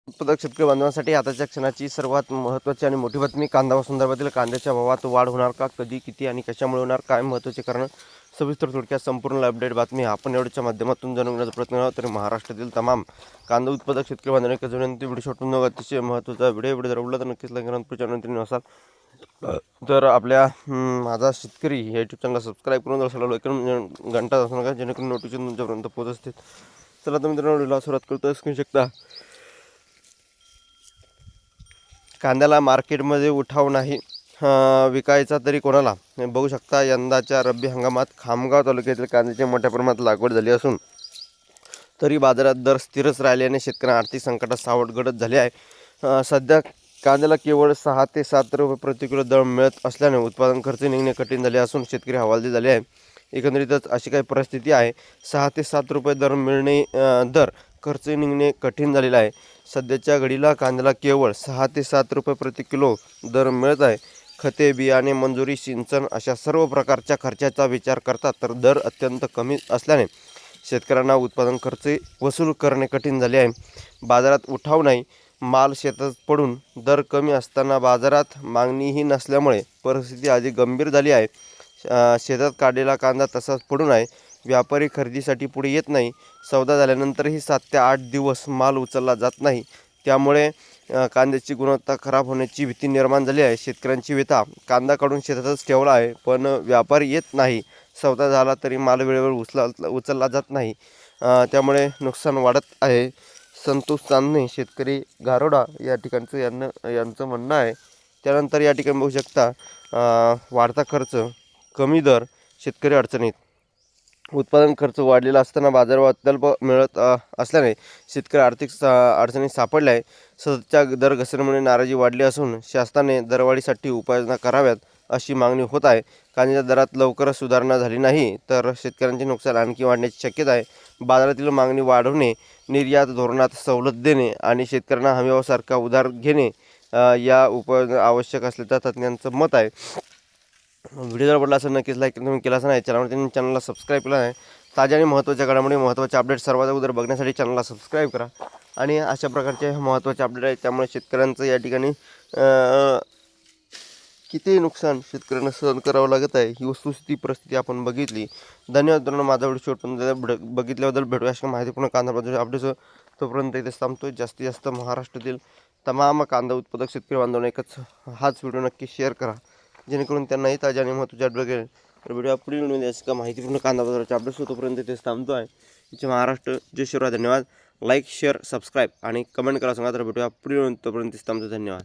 उत्पादक शेतकरी बांधवांसाठी आताच्या क्षणाची सर्वात महत्त्वाची आणि मोठी बातमी. कांदा संदर्भातील कांद्याच्या भावात वाढ होणार का, कधी, किती आणि कशामुळे होणार, काय महत्त्वाचे कारण, सविस्तर थोडक्यात संपूर्ण अपडेट बातमी आपण एवढ्याच्या माध्यमातून जाणून घेण्याचा प्रयत्न करणार. तर महाराष्ट्रातील तमाम कांदा उत्पादक शेतकरी बांधवांनी एकच विनंती, व्हिडिओ शॉटून अतिशय महत्त्वाचा व्हिडिओ जर आवडला तर नक्कीच लाईक करा. चॅनल नसाल तर आपल्या माझा शेतकरी या यूट्यूब चॅनलला सबस्क्राईब करून लाईक घंटा असू नका, जेणेकरून नोटिफिकेशन तुमच्यापर्यंत पोहोचत असते. चला तर मित्रांनो, व्हिडिओला सुरुवात करतो. स्क्रीन शकता कांद्याला मार्केटमध्ये उठाव नाही, विकायचा तरी कोणाला. बघू शकता यंदाच्या रब्बी हंगामात खामगाव तालुक्यातील कांद्याची मोठ्या प्रमाणात लागवड झाली असून तरी बाजारात दर स्थिरच राहिल्याने शेतकऱ्यांना आर्थिक संकटात सावटगडत झाले आहे. सध्या कांद्याला केवळ 6 ते 7 रुपये प्रति किलो दर मिळत असल्याने उत्पादन खर्च निघणे कठीण झाले असून शेतकरी हवालदिल झाले आहे. एकंदरीतच अशी काही परिस्थिती आहे. 6 ते 7 रुपये दर मिळणे दर खर्च निघणे कठीण झालेला आहे. सध्याच्या घडीला कांद्याला केवळ 6 ते 7 रुपये प्रति किलो दर मिळत आहे. खते, बियाणे, मंजुरी, सिंचन अशा सर्व प्रकारच्या खर्चाचा विचार करता तर दर अत्यंत कमी असल्याने शेतकऱ्यांना उत्पादन खर्च वसूल करणे कठीण झाले आहे. बाजारात उठाव नाही, माल शेतात पडून दर कमी असताना बाजारात मागणीही नसल्यामुळे परिस्थिती अधिक गंभीर झाली आहे. शेतात काढलेला कांदा तसाच पडून आहे. व्यापारी खरेदीसाठी पुढे येत नाही. सौदा झाल्यानंतरही 7 ते 8 दिवस माल उचलला जात नाही. त्यामुळे कांद्याची गुणवत्ता खराब होण्याची भीती निर्माण झाली आहे. शेतकऱ्यांची व्यथा, कांदा काढून शेतातच ठेवला आहे पण व्यापारी येत नाही. सौदा झाला तरी माल वेळेवर उचलला जात नाही. त्यामुळे नुकसान वाढत आहे. संतोष चांदणे, शेतकरी गारोडा या ठिकाणचं यांचं म्हणणं आहे. त्यानंतर या ठिकाणी बघू शकता वाढता खर्च, कमी दर, शेतकरी अडचणीत. उत्पादन खर्च वाढलेला असताना बाजारभाव अत्यल्प मिळत असल्याने शेतकरी आर्थिक अडचणीत सापडले आहे. सततच्या दर घसरणीमुळे नाराजी वाढली असून शासनाने दरवाढीसाठी उपाययोजना कराव्यात अशी मागणी होत आहे. कांद्याच्या दरात लवकरच सुधारणा झाली नाही तर शेतकऱ्यांचे नुकसान आणखी वाढण्याची शक्यता आहे. बाजारातील मागणी वाढवणे, निर्यात धोरणात सवलत देणे आणि शेतकऱ्यांना हमीभावासारखा उधार घेणे या उपाययोजना आवश्यक असल्याचं तज्ज्ञांचं मत आहे. व्हिडिओ जर आवडला असेल नक्कीच लाईक तुम्ही केला नाही, चॅनलला सबस्क्राईब केला नाही. ताज्या आणि महत्त्वाच्या घडामोडी, महत्त्वाचे अपडेट सर्वात अगोदर बघण्यासाठी चॅनलला सबस्क्राईब करा. आणि अशा प्रकारचे महत्त्वाचे अपडेट आहेत, त्यामुळे शेतकऱ्यांचं या ठिकाणी किती नुकसान शेतकऱ्यांना सहन करावं लागत आहे ही वस्तुस्थिती परिस्थिती आपण बघितली. धन्यवाद मित्रांनो, माझा व्हिडिओ शेवटपर्यंत बघितल्याबद्दल. भेटूया अशा माहितीपूर्ण कांदा अपडेट्स. तोपर्यंत इथेच थांबतोय. जास्तीत जास्त महाराष्ट्रातील तमाम कांदा उत्पादक शेतकरी बांधवांना एकच हाच व्हिडिओ नक्की शेअर करा, जेणेकरून त्यांनाही ताज्या आणि महत्त्वाचे अपडेट घेईल. तर व्हिडिओ पुढील मिळून याचं का माहितीपूर्ण कांदा बाजाराचे अपडेट्स. तोपर्यंत इथेच थांबतो आहे. तिचे महाराष्ट्र जय शिवराय. धन्यवाद. लाईक, शेअर, सबस्क्राईब आणि कमेंट करा सांगा. तर भेटूया पुढील. तोपर्यंत थांबतो. धन्यवाद.